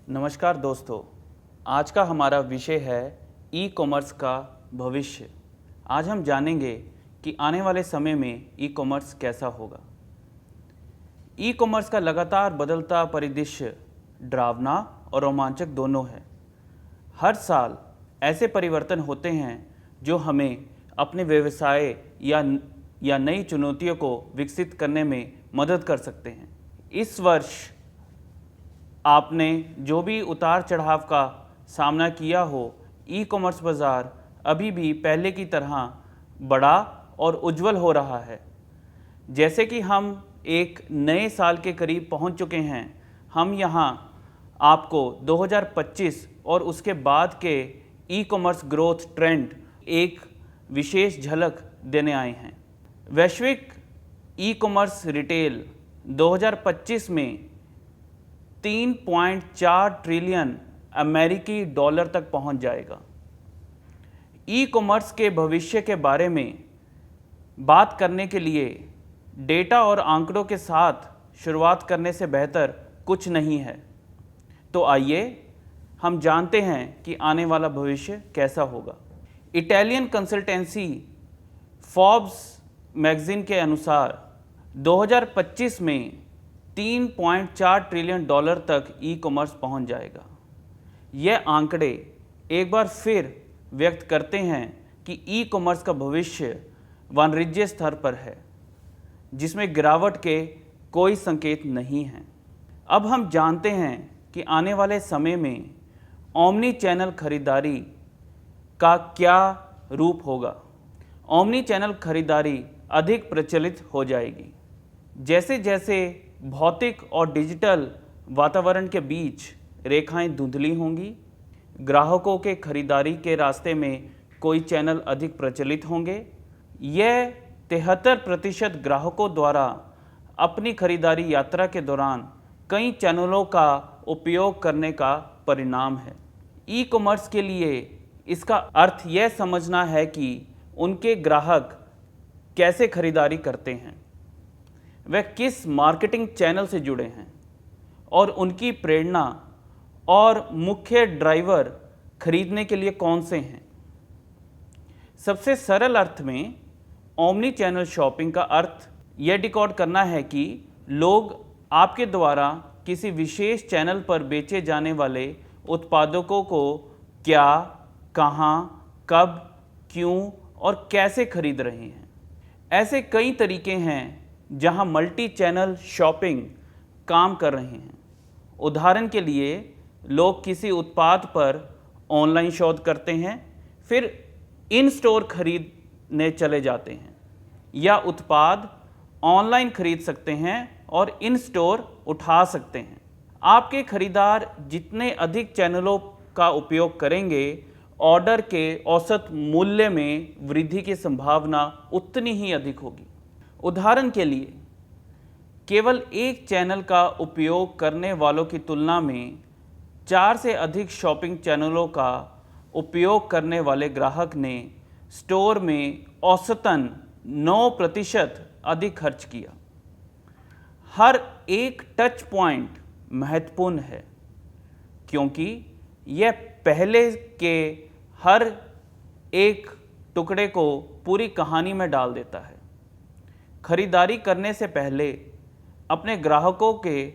नमस्कार दोस्तों, आज का हमारा विषय है ई कॉमर्स का भविष्य। आज हम जानेंगे कि आने वाले समय में ई कॉमर्स कैसा होगा। ई कॉमर्स का लगातार बदलता परिदृश्य डरावना और रोमांचक दोनों है। हर साल ऐसे परिवर्तन होते हैं जो हमें अपने व्यवसाय या नई चुनौतियों को विकसित करने में मदद कर सकते हैं। इस वर्ष आपने जो भी उतार चढ़ाव का सामना किया हो, ई कॉमर्स बाज़ार अभी भी पहले की तरह बड़ा और उज्जवल हो रहा है। जैसे कि हम एक नए साल के करीब पहुंच चुके हैं, हम यहां आपको 2025 और उसके बाद के ई कॉमर्स ग्रोथ ट्रेंड एक विशेष झलक देने आए हैं। वैश्विक ई कॉमर्स रिटेल 2025 में 3.4 ट्रिलियन अमेरिकी डॉलर तक पहुंच जाएगा। ई कॉमर्स के भविष्य के बारे में बात करने के लिए डेटा और आंकड़ों के साथ शुरुआत करने से बेहतर कुछ नहीं है। तो आइए हम जानते हैं कि आने वाला भविष्य कैसा होगा। इटालियन कंसल्टेंसी फोर्ब्स मैगजीन के अनुसार 2025 में 3.4 ट्रिलियन डॉलर तक ई कॉमर्स पहुंच जाएगा। यह आंकड़े एक बार फिर व्यक्त करते हैं कि ई कॉमर्स का भविष्य वाणिज्य स्तर पर है, जिसमें गिरावट के कोई संकेत नहीं हैं। अब हम जानते हैं कि आने वाले समय में ओमनी चैनल खरीदारी का क्या रूप होगा। ओमनी चैनल खरीदारी अधिक प्रचलित हो जाएगी। जैसे जैसे भौतिक और डिजिटल वातावरण के बीच रेखाएं धुंधली होंगी, ग्राहकों के खरीदारी के रास्ते में कोई चैनल अधिक प्रचलित होंगे। यह 73% ग्राहकों द्वारा अपनी खरीदारी यात्रा के दौरान कई चैनलों का उपयोग करने का परिणाम है। ई कॉमर्स के लिए इसका अर्थ यह समझना है कि उनके ग्राहक कैसे खरीदारी करते हैं, वे किस मार्केटिंग चैनल से जुड़े हैं और उनकी प्रेरणा और मुख्य ड्राइवर खरीदने के लिए कौन से हैं। सबसे सरल अर्थ में ओमनी चैनल शॉपिंग का अर्थ यह डिकोड करना है कि लोग आपके द्वारा किसी विशेष चैनल पर बेचे जाने वाले उत्पादों को क्या, कहां, कब, क्यों और कैसे खरीद रहे हैं। ऐसे कई तरीके हैं जहां मल्टी चैनल शॉपिंग काम कर रहे हैं। उदाहरण के लिए, लोग किसी उत्पाद पर ऑनलाइन शोध करते हैं, फिर इन स्टोर खरीदने चले जाते हैं, या उत्पाद ऑनलाइन खरीद सकते हैं और इन स्टोर उठा सकते हैं। आपके खरीदार जितने अधिक चैनलों का उपयोग करेंगे, ऑर्डर के औसत मूल्य में वृद्धि की संभावना उतनी ही अधिक होगी। उदाहरण के लिए, केवल एक चैनल का उपयोग करने वालों की तुलना में 4 से अधिक शॉपिंग चैनलों का उपयोग करने वाले ग्राहक ने स्टोर में औसतन 9% अधिक खर्च किया। हर एक टच पॉइंट महत्वपूर्ण है, क्योंकि यह पहले के हर एक टुकड़े को पूरी कहानी में डाल देता है। खरीदारी करने से पहले अपने ग्राहकों के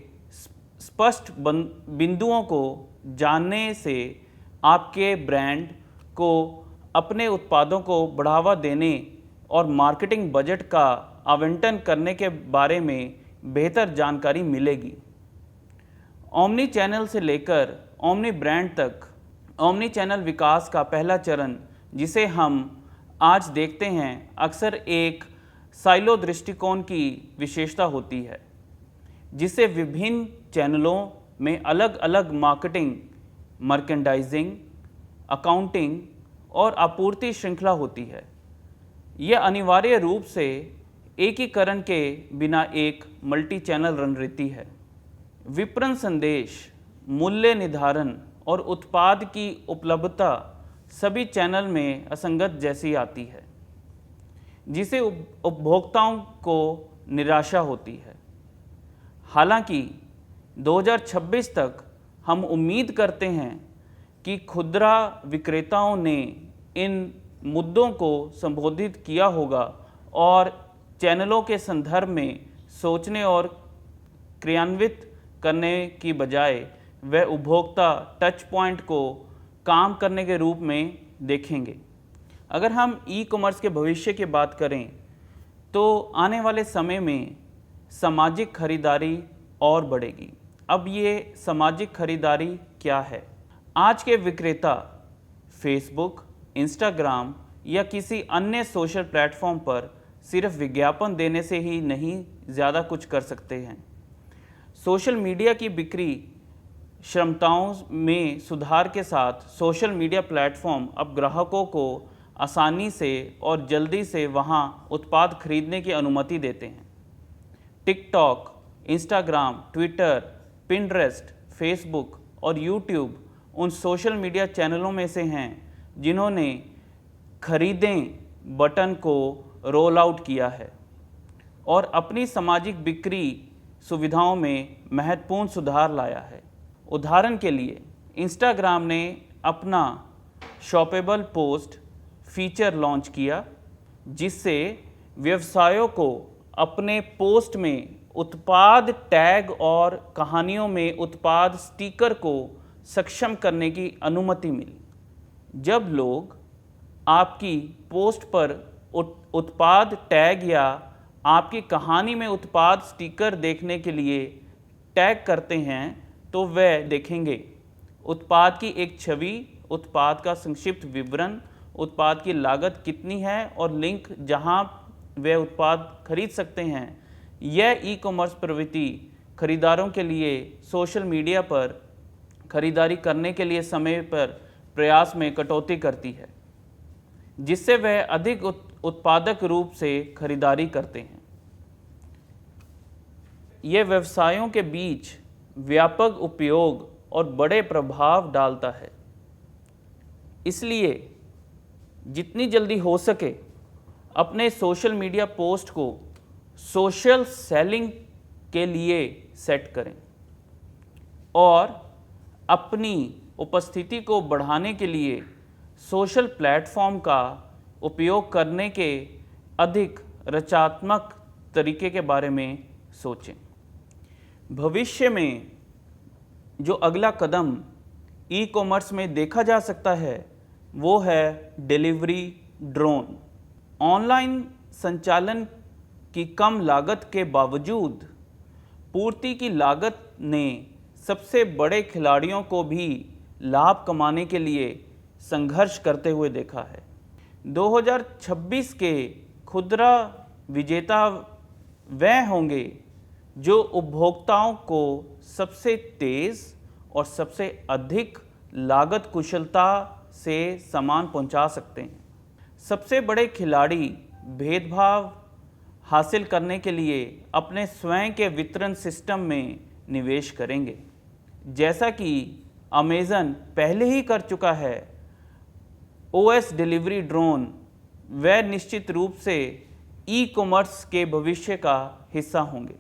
स्पष्ट बिंदुओं को जानने से आपके ब्रांड को अपने उत्पादों को बढ़ावा देने और मार्केटिंग बजट का आवंटन करने के बारे में बेहतर जानकारी मिलेगी। ओमनी चैनल से लेकर ओमनी ब्रांड तक ओमनी चैनल विकास का पहला चरण, जिसे हम आज देखते हैं, अक्सर एक साइलो दृष्टिकोण की विशेषता होती है, जिसे विभिन्न चैनलों में अलग अलग मार्केटिंग, मर्केंडाइजिंग, अकाउंटिंग और आपूर्ति श्रृंखला होती है। यह अनिवार्य रूप से एकीकरण के बिना एक मल्टी चैनल रणनीति है। विपणन संदेश, मूल्य निर्धारण और उत्पाद की उपलब्धता सभी चैनल में असंगत जैसी आती है, जिसे उपभोक्ताओं को निराशा होती है। हालांकि 2026 तक हम उम्मीद करते हैं कि खुदरा विक्रेताओं ने इन मुद्दों को संबोधित किया होगा और चैनलों के संदर्भ में सोचने और क्रियान्वित करने की बजाय वह उपभोक्ता टच पॉइंट को काम करने के रूप में देखेंगे। अगर हम ई कॉमर्स के भविष्य की बात करें तो आने वाले समय में सामाजिक खरीदारी और बढ़ेगी। अब ये सामाजिक खरीदारी क्या है? आज के विक्रेता फेसबुक, इंस्टाग्राम या किसी अन्य सोशल प्लेटफॉर्म पर सिर्फ विज्ञापन देने से ही नहीं ज़्यादा कुछ कर सकते हैं। सोशल मीडिया की बिक्री क्षमताओं में सुधार के साथ सोशल मीडिया प्लेटफॉर्म अब ग्राहकों को आसानी से और जल्दी से वहां उत्पाद खरीदने की अनुमति देते हैं। TikTok, Instagram, Twitter, Pinterest, Facebook और यूट्यूब उन सोशल मीडिया चैनलों में से हैं जिन्होंने खरीदें बटन को रोल आउट किया है और अपनी सामाजिक बिक्री सुविधाओं में महत्वपूर्ण सुधार लाया है। उदाहरण के लिए इंस्टाग्राम ने अपना शॉपेबल पोस्ट फीचर लॉन्च किया, जिससे व्यवसायों को अपने पोस्ट में उत्पाद टैग और कहानियों में उत्पाद स्टिकर को सक्षम करने की अनुमति मिली। जब लोग आपकी पोस्ट पर उत्पाद टैग या आपकी कहानी में उत्पाद स्टिकर देखने के लिए टैग करते हैं तो वह देखेंगे उत्पाद की एक छवि, उत्पाद का संक्षिप्त विवरण, उत्पाद की लागत कितनी है और लिंक जहां वे उत्पाद खरीद सकते हैं। यह ई कॉमर्स प्रवृत्ति खरीदारों के लिए सोशल मीडिया पर खरीदारी करने के लिए समय पर प्रयास में कटौती करती है, जिससे वह अधिक उत्पादक रूप से खरीदारी करते हैं। यह व्यवसायों के बीच व्यापक उपयोग और बड़े प्रभाव डालता है। इसलिए जितनी जल्दी हो सके अपने सोशल मीडिया पोस्ट को सोशल सेलिंग के लिए सेट करें और अपनी उपस्थिति को बढ़ाने के लिए सोशल प्लेटफॉर्म का उपयोग करने के अधिक रचनात्मक तरीके के बारे में सोचें। भविष्य में जो अगला कदम ई कॉमर्स में देखा जा सकता है वो है डिलीवरी ड्रोन। ऑनलाइन संचालन की कम लागत के बावजूद पूर्ति की लागत ने सबसे बड़े खिलाड़ियों को भी लाभ कमाने के लिए संघर्ष करते हुए देखा है। 2026 के खुदरा विजेता वह होंगे जो उपभोक्ताओं को सबसे तेज़ और सबसे अधिक लागत कुशलता से सामान पहुंचा सकते हैं। सबसे बड़े खिलाड़ी भेदभाव हासिल करने के लिए अपने स्वयं के वितरण सिस्टम में निवेश करेंगे, जैसा कि अमेज़न पहले ही कर चुका है। ओएस डिलीवरी ड्रोन वे निश्चित रूप से ई कॉमर्स के भविष्य का हिस्सा होंगे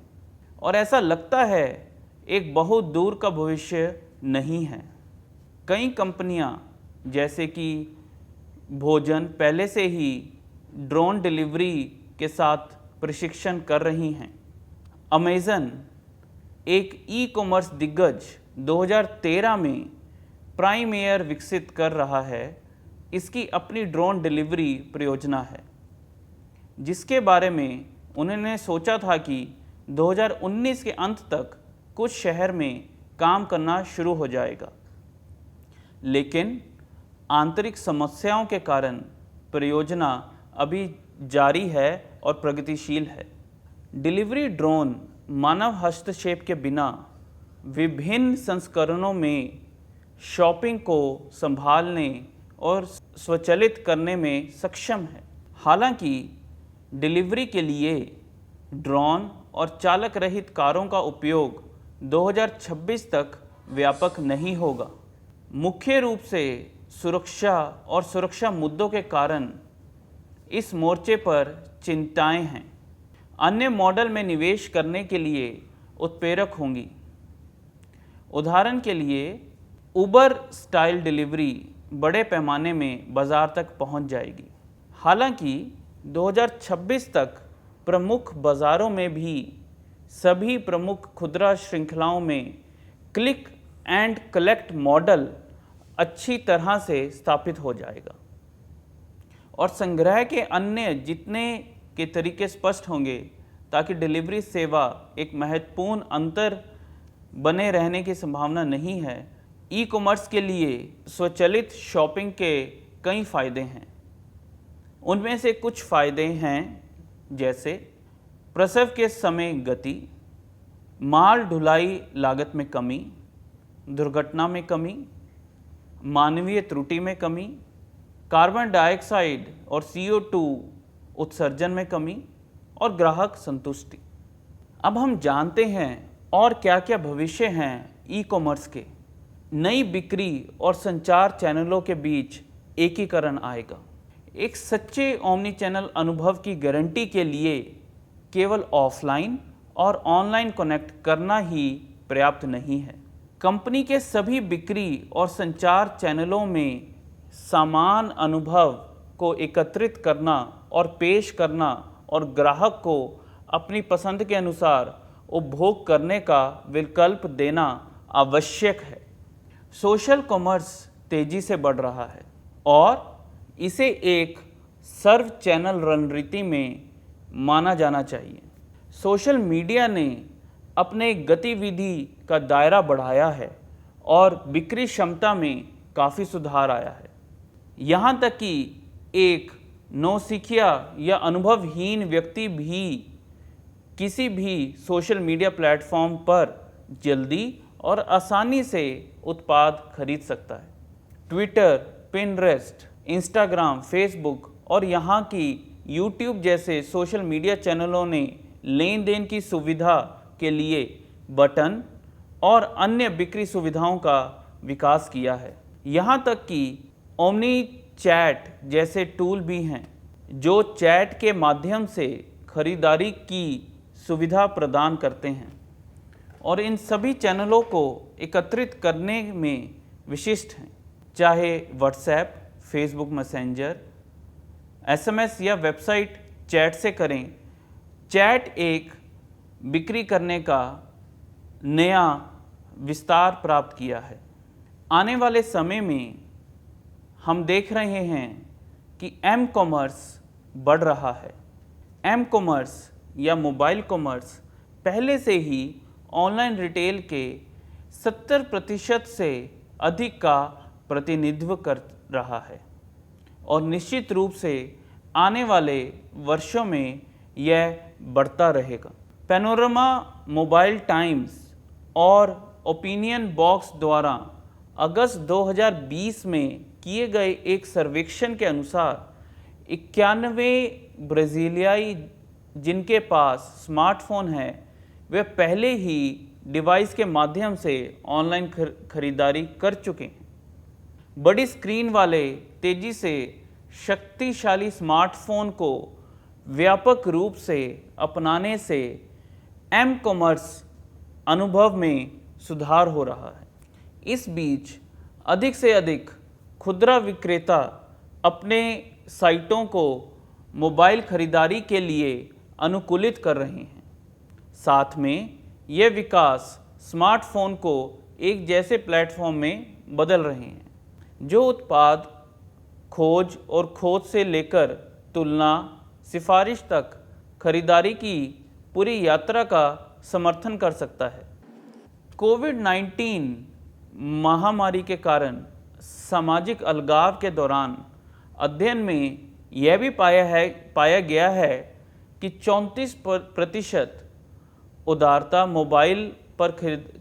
और ऐसा लगता है एक बहुत दूर का भविष्य नहीं है। कई कंपनियां जैसे कि भोजन पहले से ही ड्रोन डिलीवरी के साथ प्रशिक्षण कर रही हैं। अमेज़न एक ई कॉमर्स दिग्गज 2013 में प्राइम एयर विकसित कर रहा है। इसकी अपनी ड्रोन डिलीवरी परियोजना है, जिसके बारे में उन्होंने सोचा था कि 2019 के अंत तक कुछ शहर में काम करना शुरू हो जाएगा, लेकिन आंतरिक समस्याओं के कारण परियोजना अभी जारी है और प्रगतिशील है। डिलीवरी ड्रोन मानव हस्तक्षेप के बिना विभिन्न संस्करणों में शॉपिंग को संभालने और स्वचालित करने में सक्षम है। हालांकि डिलीवरी के लिए ड्रोन और चालक रहित कारों का उपयोग 2026 तक व्यापक नहीं होगा, मुख्य रूप से सुरक्षा मुद्दों के कारण इस मोर्चे पर चिंताएं हैं। अन्य मॉडल में निवेश करने के लिए उत्प्रेरक होंगी। उदाहरण के लिए उबर स्टाइल डिलीवरी बड़े पैमाने में बाजार तक पहुंच जाएगी। हालांकि 2026 तक प्रमुख बाजारों में भी सभी प्रमुख खुदरा श्रृंखलाओं में क्लिक एंड कलेक्ट मॉडल अच्छी तरह से स्थापित हो जाएगा और संग्रह के अन्य जितने के तरीके स्पष्ट होंगे ताकि डिलीवरी सेवा एक महत्वपूर्ण अंतर बने रहने की संभावना नहीं है। ई कॉमर्स के लिए स्वचालित शॉपिंग के कई फ़ायदे हैं। उनमें से कुछ फ़ायदे हैं जैसे प्रसव के समय गति, माल ढुलाई लागत में कमी, दुर्घटना में कमी, मानवीय त्रुटि में कमी, कार्बन डाइऑक्साइड और CO2 उत्सर्जन में कमी और ग्राहक संतुष्टि। अब हम जानते हैं और क्या क्या भविष्य हैं ई कॉमर्स के। नई बिक्री और संचार चैनलों के बीच एकीकरण आएगा। एक सच्चे ओमनी चैनल अनुभव की गारंटी के लिए केवल ऑफलाइन और ऑनलाइन कनेक्ट करना ही पर्याप्त नहीं है। कंपनी के सभी बिक्री और संचार चैनलों में समान अनुभव को एकत्रित करना और पेश करना और ग्राहक को अपनी पसंद के अनुसार उपभोग करने का विकल्प देना आवश्यक है। सोशल कॉमर्स तेजी से बढ़ रहा है और इसे एक सर्व चैनल रणनीति में माना जाना चाहिए। सोशल मीडिया ने अपने गतिविधि का दायरा बढ़ाया है और बिक्री क्षमता में काफ़ी सुधार आया है। यहाँ तक कि एक नौसिखिया या अनुभवहीन व्यक्ति भी किसी भी सोशल मीडिया प्लेटफॉर्म पर जल्दी और आसानी से उत्पाद खरीद सकता है। ट्विटर, पिंटरेस्ट, इंस्टाग्राम, फेसबुक और यहाँ की यूट्यूब जैसे सोशल मीडिया चैनलों ने लेन देन की सुविधा के लिए बटन और अन्य बिक्री सुविधाओं का विकास किया है। यहाँ तक कि ओमनी चैट जैसे टूल भी हैं जो चैट के माध्यम से खरीदारी की सुविधा प्रदान करते हैं और इन सभी चैनलों को एकत्रित करने में विशिष्ट हैं, चाहे व्हाट्सएप, फेसबुक मैसेंजर, SMS या वेबसाइट चैट से करें। चैट एक बिक्री करने का नया विस्तार प्राप्त किया है। आने वाले समय में हम देख रहे हैं कि एम कॉमर्स बढ़ रहा है। एम कॉमर्स या मोबाइल कॉमर्स पहले से ही ऑनलाइन रिटेल के 70% से अधिक का प्रतिनिधित्व कर रहा है और निश्चित रूप से आने वाले वर्षों में यह बढ़ता रहेगा। पैनोरमा मोबाइल टाइम्स और ओपिनियन बॉक्स द्वारा अगस्त 2020 में किए गए एक सर्वेक्षण के अनुसार 91 ब्राज़ीलियाई जिनके पास स्मार्टफोन है वे पहले ही डिवाइस के माध्यम से ऑनलाइन खरीदारी कर चुके हैं। बड़ी स्क्रीन वाले तेजी से शक्तिशाली स्मार्टफोन को व्यापक रूप से अपनाने से एम कॉमर्स अनुभव में सुधार हो रहा है। इस बीच अधिक से अधिक खुदरा विक्रेता अपने साइटों को मोबाइल खरीदारी के लिए अनुकूलित कर रहे हैं। साथ में यह विकास स्मार्टफोन को एक जैसे प्लेटफॉर्म में बदल रहे हैं जो उत्पाद खोज और खोज से लेकर तुलना, सिफारिश तक खरीदारी की पूरी यात्रा का समर्थन कर सकता है। कोविड-19 महामारी के कारण सामाजिक अलगाव के दौरान अध्ययन में यह भी पाया गया है कि 34% उदारता मोबाइल पर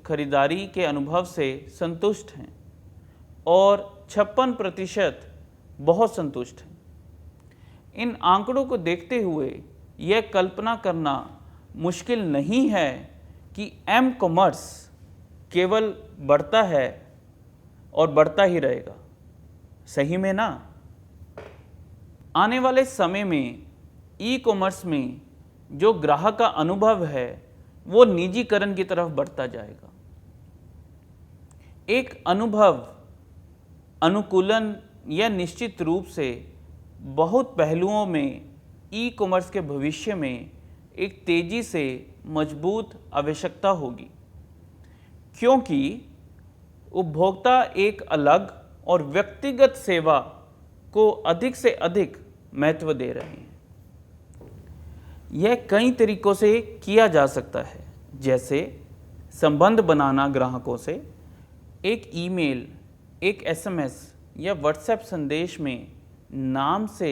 खरीदारी के अनुभव से संतुष्ट हैं और 56% बहुत संतुष्ट हैं। इन आंकड़ों को देखते हुए यह कल्पना करना मुश्किल नहीं है कि एम कॉमर्स केवल बढ़ता है और बढ़ता ही रहेगा। सही में ना? आने वाले समय में ई कॉमर्स में जो ग्राहक का अनुभव है वो निजीकरण की तरफ बढ़ता जाएगा। एक अनुभव, अनुकूलन या निश्चित रूप से बहुत पहलुओं में ई कॉमर्स के भविष्य में एक तेज़ी से मजबूत आवश्यकता होगी, क्योंकि उपभोक्ता एक अलग और व्यक्तिगत सेवा को अधिक से अधिक महत्व दे रहे हैं। यह कई तरीकों से किया जा सकता है, जैसे संबंध बनाना ग्राहकों से, एक ईमेल, एक एसएमएस या व्हाट्सएप संदेश में नाम से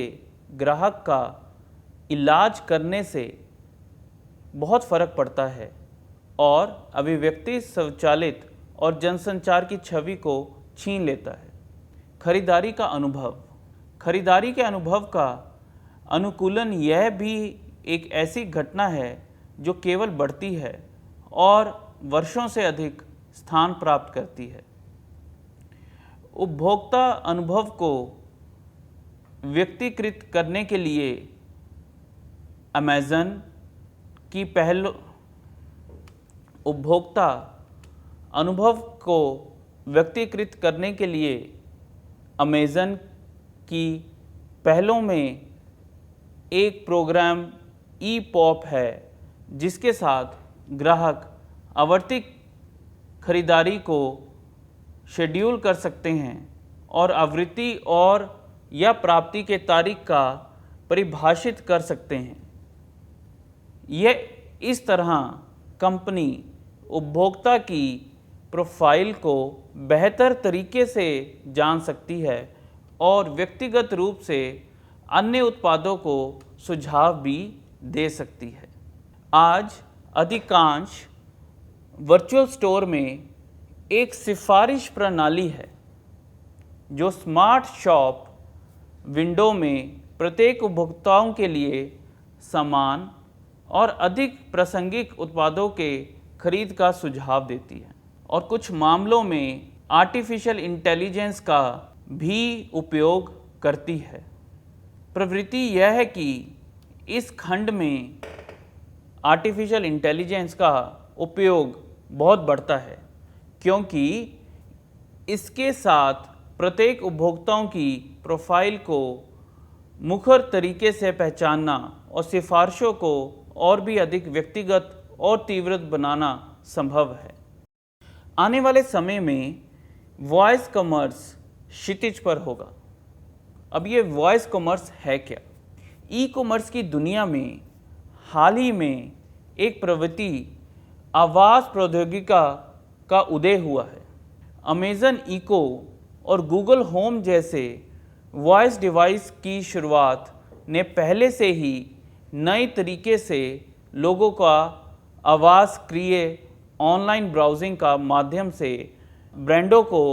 ग्राहक का इलाज करने से बहुत फ़र्क पड़ता है और अभिव्यक्ति स्वचालित और जनसंचार की छवि को छीन लेता है। खरीदारी का अनुभव, खरीदारी के अनुभव का अनुकूलन यह भी एक ऐसी घटना है जो केवल बढ़ती है और वर्षों से अधिक स्थान प्राप्त करती है। उपभोक्ता अनुभव को व्यक्तिकृत करने के लिए अमेज़न की पहल, उपभोक्ता अनुभव को व्यक्तिकृत करने के लिए अमेज़न की पहलों में एक प्रोग्राम ई पॉप है, जिसके साथ ग्राहक आवर्ती खरीदारी को शेड्यूल कर सकते हैं और आवृत्ति और या प्राप्ति के तारीख का परिभाषित कर सकते हैं। यह इस तरह कंपनी उपभोक्ता की प्रोफाइल को बेहतर तरीके से जान सकती है और व्यक्तिगत रूप से अन्य उत्पादों को सुझाव भी दे सकती है। आज अधिकांश वर्चुअल स्टोर में एक सिफारिश प्रणाली है जो स्मार्ट शॉप विंडो में प्रत्येक उपभोक्ताओं के लिए समान और अधिक प्रासंगिक उत्पादों के खरीद का सुझाव देती है और कुछ मामलों में आर्टिफिशियल इंटेलिजेंस का भी उपयोग करती है। प्रवृत्ति यह है कि इस खंड में आर्टिफिशियल इंटेलिजेंस का उपयोग बहुत बढ़ता है, क्योंकि इसके साथ प्रत्येक उपभोक्ताओं की प्रोफाइल को मुखर तरीके से पहचानना और सिफारिशों को और भी अधिक व्यक्तिगत और तीव्र बनाना संभव है। आने वाले समय में वॉइस कॉमर्स क्षितिज पर होगा। अब ये वॉइस कॉमर्स है क्या? ई कॉमर्स की दुनिया में हाल ही में एक प्रवृत्ति आवाज़ प्रौद्योगिकी का उदय हुआ है। अमेज़न इको और गूगल होम जैसे वॉइस डिवाइस की शुरुआत ने पहले से ही नए तरीके से लोगों का आवाज़ क्रिय ऑनलाइन ब्राउजिंग का माध्यम से ब्रांडों को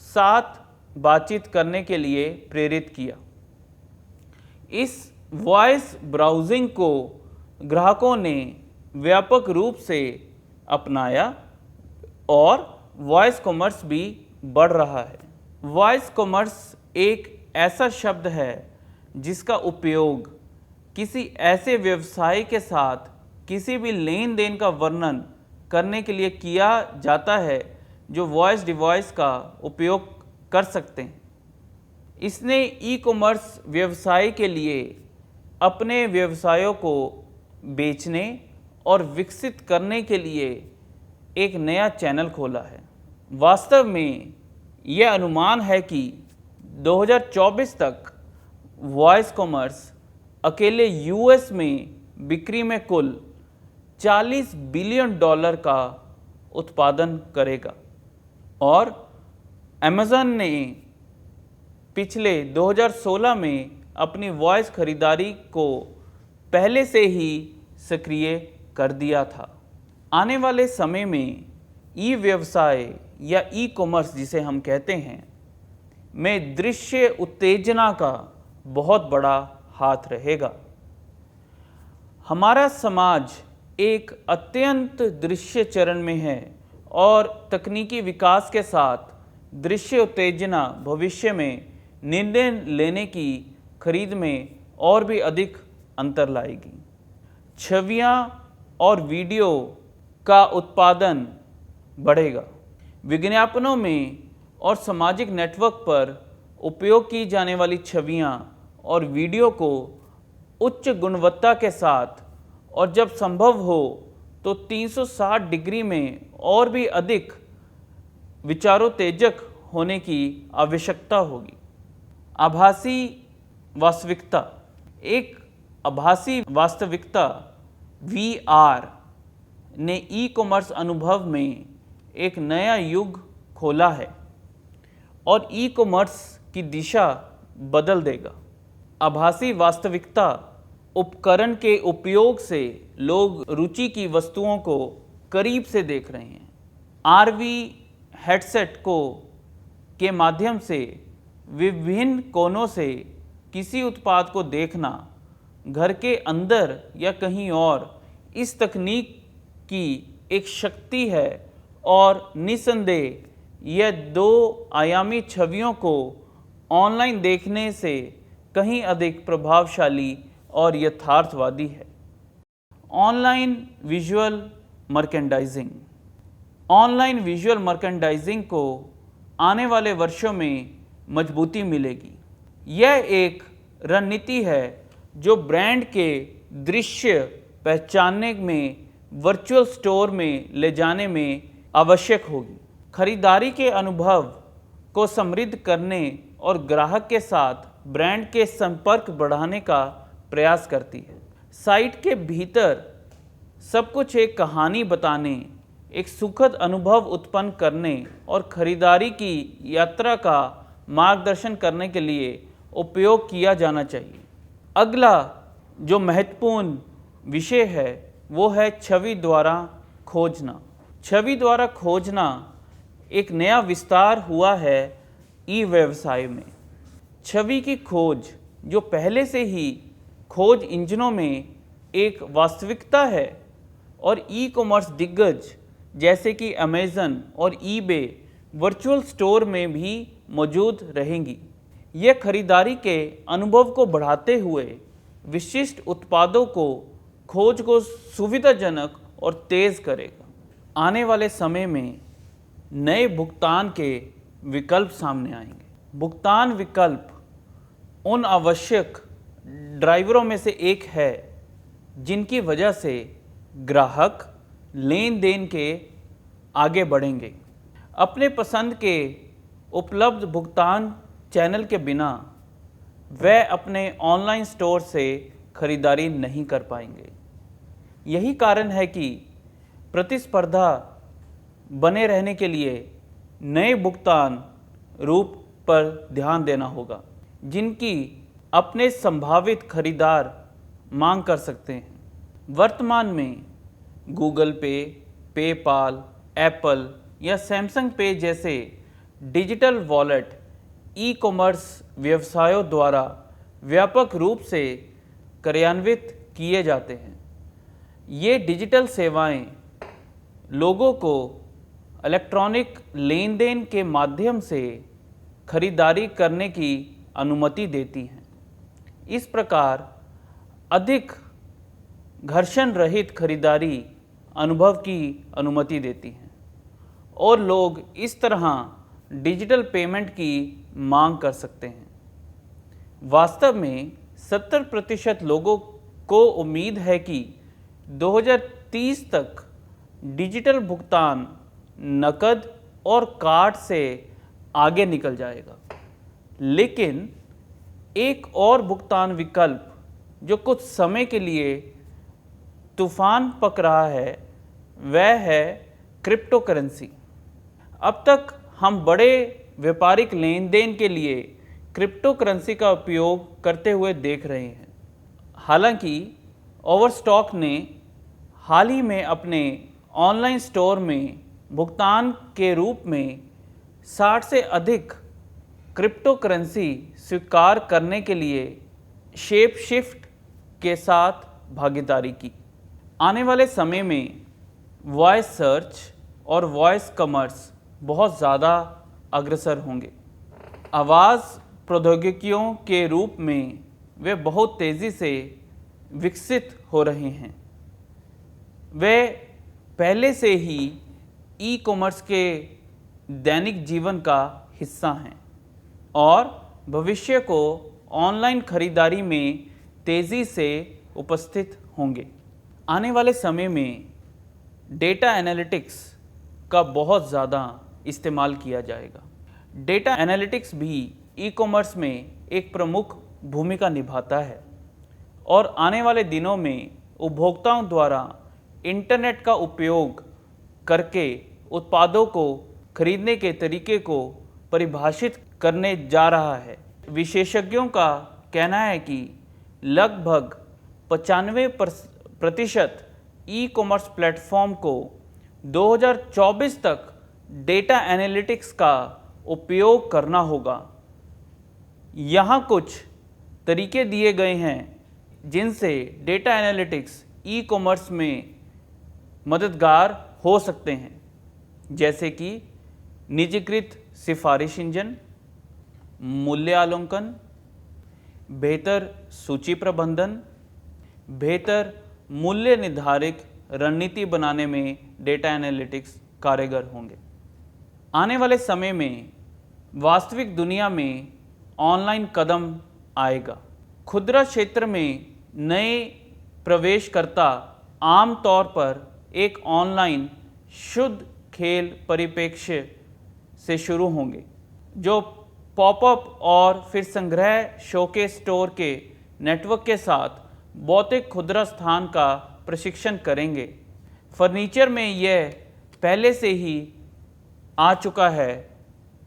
साथ बातचीत करने के लिए प्रेरित किया। इस वॉइस ब्राउजिंग को ग्राहकों ने व्यापक रूप से अपनाया और वॉइस कॉमर्स भी बढ़ रहा है। वॉइस कॉमर्स एक ऐसा शब्द है जिसका उपयोग किसी ऐसे व्यवसाय के साथ किसी भी लेन देन का वर्णन करने के लिए किया जाता है जो वॉइस डिवाइस का उपयोग कर सकते हैं। इसने ई कॉमर्स व्यवसाय के लिए अपने व्यवसायों को बेचने और विकसित करने के लिए एक नया चैनल खोला है। वास्तव में यह अनुमान है कि 2024 तक वॉइस कॉमर्स अकेले यूएस में बिक्री में कुल $40 बिलियन का उत्पादन करेगा और अमेज़न ने पिछले 2016 में अपनी वॉइस खरीदारी को पहले से ही सक्रिय कर दिया था। आने वाले समय में ई व्यवसाय या ई कॉमर्स जिसे हम कहते हैं में दृश्य उत्तेजना का बहुत बड़ा हाथ रहेगा। हमारा समाज एक अत्यंत दृश्य चरण में है और तकनीकी विकास के साथ दृश्य उत्तेजना भविष्य में निर्णय लेने की खरीद में और भी अधिक अंतर लाएगी। छवियां और वीडियो का उत्पादन बढ़ेगा। विज्ञापनों में और सामाजिक नेटवर्क पर उपयोग की जाने वाली छवियां और वीडियो को उच्च गुणवत्ता के साथ और जब संभव हो तो 360 डिग्री में और भी अधिक विचारोत्तेजक होने की आवश्यकता होगी। आभासी वास्तविकता। एक आभासी वास्तविकता VR ने ई कॉमर्स अनुभव में एक नया युग खोला है और ई कॉमर्स की दिशा बदल देगा। आभासी वास्तविकता उपकरण के उपयोग से लोग रुचि की वस्तुओं को करीब से देख रहे हैं। RV हेडसेट के माध्यम से विभिन्न कोनों से किसी उत्पाद को देखना घर के अंदर या कहीं और इस तकनीक की एक शक्ति है और निस्संदेह यह 2 आयामी छवियों को ऑनलाइन देखने से कहीं अधिक प्रभावशाली और यथार्थवादी है। Online visual merchandising. Online visual merchandising को आने वाले वर्षों में मजबूती मिलेगी। यह एक रणनीति है जो ब्रांड के दृश्य पहचानने में वर्चुअल स्टोर में ले जाने में आवश्यक होगी। खरीदारी के अनुभव को समृद्ध करने और ग्राहक के साथ ब्रांड के संपर्क बढ़ाने का प्रयास करती है। साइट के भीतर सब कुछ एक कहानी बताने, एक सुखद अनुभव उत्पन्न करने और खरीदारी की यात्रा का मार्गदर्शन करने के लिए उपयोग किया जाना चाहिए। अगला जो महत्वपूर्ण विषय है वो है छवि द्वारा खोजना। छवि द्वारा खोजना एक नया विस्तार हुआ है ई व्यवसाय में। छवि की खोज जो पहले से ही खोज इंजनों में एक वास्तविकता है और ई कॉमर्स दिग्गज जैसे कि अमेज़न और ईबे वर्चुअल स्टोर में भी मौजूद रहेंगी। यह खरीदारी के अनुभव को बढ़ाते हुए विशिष्ट उत्पादों को खोज को सुविधाजनक और तेज़ करेगा। आने वाले समय में नए भुगतान के विकल्प सामने आएंगे। भुगतान विकल्प उन आवश्यक ड्राइवरों में से एक है जिनकी वजह से ग्राहक लेन देन के आगे बढ़ेंगे। अपने पसंद के उपलब्ध भुगतान चैनल के बिना वह अपने ऑनलाइन स्टोर से खरीदारी नहीं कर पाएंगे। यही कारण है कि प्रतिस्पर्धा बने रहने के लिए नए भुगतान रूप पर ध्यान देना होगा जिनकी अपने संभावित खरीदार मांग कर सकते हैं। वर्तमान में गूगल पे, पेपाल, एप्पल या सैमसंग पे जैसे डिजिटल वॉलेट ई कॉमर्स व्यवसायों द्वारा व्यापक रूप से कार्यान्वित किए जाते हैं। ये डिजिटल सेवाएं लोगों को इलेक्ट्रॉनिक लेन देन के माध्यम से खरीदारी करने की अनुमति देती हैं। इस प्रकार अधिक घर्षण रहित खरीदारी अनुभव की अनुमति देती हैं और लोग इस तरह डिजिटल पेमेंट की मांग कर सकते हैं। वास्तव में 70% लोगों को उम्मीद है कि 2030 तक डिजिटल भुगतान नकद और कार्ड से आगे निकल जाएगा। लेकिन एक और भुगतान विकल्प जो कुछ समय के लिए तूफान पक रहा है वह है क्रिप्टो करेंसी। अब तक हम बड़े व्यापारिक लेन देन के लिए क्रिप्टो करेंसी का उपयोग करते हुए देख रहे हैं। हालांकि ओवरस्टॉक ने हाल ही में अपने ऑनलाइन स्टोर में भुगतान के रूप में 60 से अधिक क्रिप्टो करेंसी स्वीकार करने के लिए शेप शिफ्ट के साथ भागीदारी की। आने वाले समय में वॉइस सर्च और वॉइस कॉमर्स बहुत ज़्यादा अग्रसर होंगे। आवाज़ प्रौद्योगिकियों के रूप में वे बहुत तेज़ी से विकसित हो रहे हैं। वे पहले से ही ई कॉमर्स के दैनिक जीवन का हिस्सा हैं और भविष्य को ऑनलाइन खरीदारी में तेज़ी से उपस्थित होंगे। आने वाले समय में डेटा एनालिटिक्स का बहुत ज़्यादा इस्तेमाल किया जाएगा। डेटा एनालिटिक्स भी ई कॉमर्स में एक प्रमुख भूमिका निभाता है और आने वाले दिनों में उपभोक्ताओं द्वारा इंटरनेट का उपयोग करके उत्पादों को खरीदने के तरीके को परिभाषित करने जा रहा है। विशेषज्ञों का कहना है कि लगभग 95% ई कॉमर्स प्लेटफॉर्म को 2024 तक डेटा एनालिटिक्स का उपयोग करना होगा। यहाँ कुछ तरीके दिए गए हैं जिनसे डेटा एनालिटिक्स ई कॉमर्स में मददगार हो सकते हैं, जैसे कि निजीकृत सिफारिश इंजन, मूल्य आलोकन, बेहतर सूची प्रबंधन, बेहतर मूल्य निर्धारित रणनीति बनाने में डेटा एनालिटिक्स कारगर होंगे। आने वाले समय में वास्तविक दुनिया में ऑनलाइन कदम आएगा। खुदरा क्षेत्र में नए प्रवेशकर्ता आमतौर पर एक ऑनलाइन शुद्ध खेल परिप्रेक्ष्य से शुरू होंगे, जो पॉपअप और फिर संग्रह शोकेस स्टोर के नेटवर्क के साथ भौतिक खुदरा स्थान का प्रशिक्षण करेंगे। फर्नीचर में यह पहले से ही आ चुका है,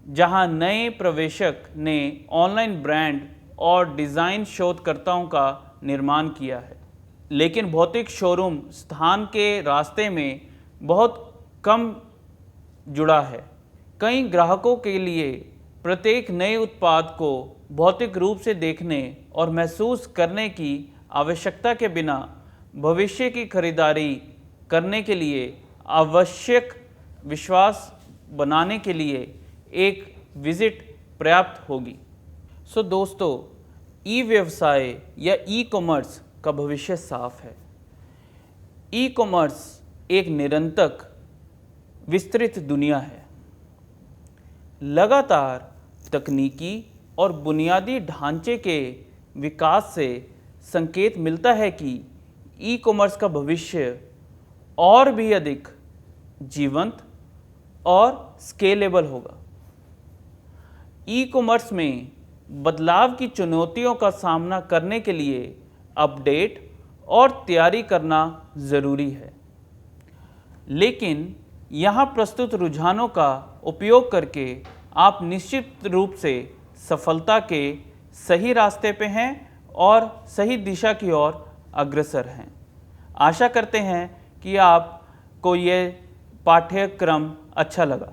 जहां नए प्रवेशक ने ऑनलाइन ब्रांड और डिज़ाइन शोधकर्ताओं का निर्माण किया है, लेकिन भौतिक शोरूम स्थान के रास्ते में बहुत कम जुड़ा है। कई ग्राहकों के लिए प्रत्येक नए उत्पाद को भौतिक रूप से देखने और महसूस करने की आवश्यकता के बिना भविष्य की खरीदारी करने के लिए आवश्यक विश्वास बनाने के लिए एक विजिट पर्याप्त होगी। सो दोस्तों, ई व्यवसाय या ई कॉमर्स का भविष्य साफ है। ई कॉमर्स एक निरंतर विस्तृत दुनिया है। लगातार तकनीकी और बुनियादी ढांचे के विकास से संकेत मिलता है कि ई कॉमर्स का भविष्य और भी अधिक जीवंत और स्केलेबल होगा। ई कॉमर्स में बदलाव की चुनौतियों का सामना करने के लिए अपडेट और तैयारी करना ज़रूरी है, लेकिन यहाँ प्रस्तुत रुझानों का उपयोग करके आप निश्चित रूप से सफलता के सही रास्ते पे हैं और सही दिशा की ओर अग्रसर हैं। आशा करते हैं कि आपको ये पाठ्यक्रम अच्छा लगा।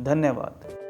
धन्यवाद।